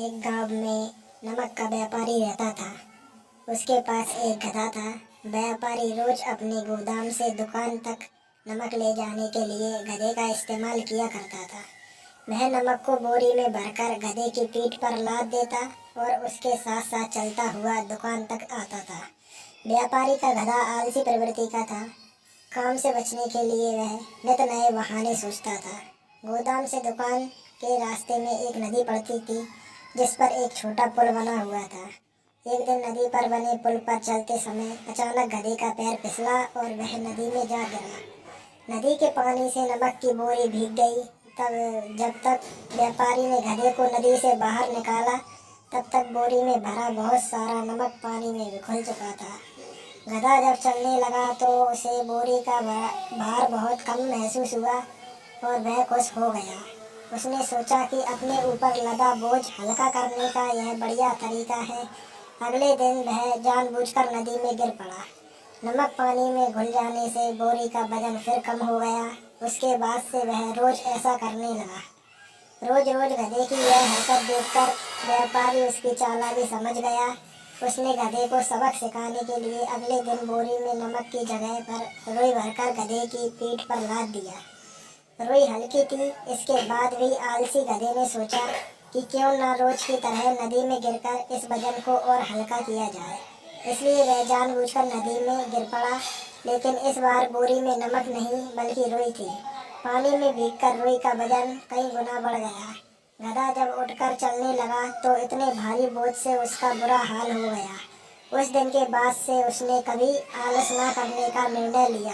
एक गांव में नमक का व्यापारी रहता था। उसके पास एक गधा था। व्यापारी रोज अपने गोदाम से दुकान तक नमक ले जाने के लिए गधे का इस्तेमाल किया करता था। वह नमक को बोरी में भरकर गधे की पीठ पर लाद देता और उसके साथ साथ चलता हुआ दुकान तक आता था। व्यापारी का गधा आलसी प्रवृत्ति का था। काम से बचने के लिए वह नित नए बहाने सोचता था। गोदाम से दुकान के रास्ते में एक नदी पड़ती थी, जिस पर एक छोटा पुल बना हुआ था। एक दिन नदी पर बने पुल पर चलते समय अचानक गधे का पैर फिसला और वह नदी में जा गिरा। नदी के पानी से नमक की बोरी भीग गई। तब जब तक व्यापारी ने गधे को नदी से बाहर निकाला, तब तक बोरी में भरा बहुत सारा नमक पानी में घुल चुका था। गधा जब चलने लगा तो उसे बोरी का भार बहुत कम महसूस हुआ और वह खुश हो गया। उसने सोचा कि अपने ऊपर लदा बोझ हल्का करने का यह बढ़िया तरीका है। अगले दिन वह जानबूझकर नदी में गिर पड़ा। नमक पानी में घुल जाने से बोरी का वजन फिर कम हो गया। उसके बाद से वह रोज ऐसा करने लगा। रोज रोज गधे की यह हरकत देखकर व्यापारी उसकी चालाकी समझ गया। उसने गधे को सबक सिखाने के लिए अगले दिन बोरी में नमक की जगह पर रुई भरकर गधे की पीठ पर लाद दिया। रुई हल्की थी। इसके बाद भी आलसी गधे ने सोचा कि क्यों न रोज की तरह नदी में गिरकर इस वजन को और हल्का किया जाए। इसलिए वह जानबूझकर नदी में गिर पड़ा, लेकिन इस बार बोरी में नमक नहीं बल्कि रुई थी। पानी में भीगकर रुई का वजन कई गुना बढ़ गया। गधा जब उठकर चलने लगा तो इतने भारी बोझ से उसका बुरा हाल हो गया। उस दिन के बाद से उसने कभी आलस न करने का निर्णय लिया।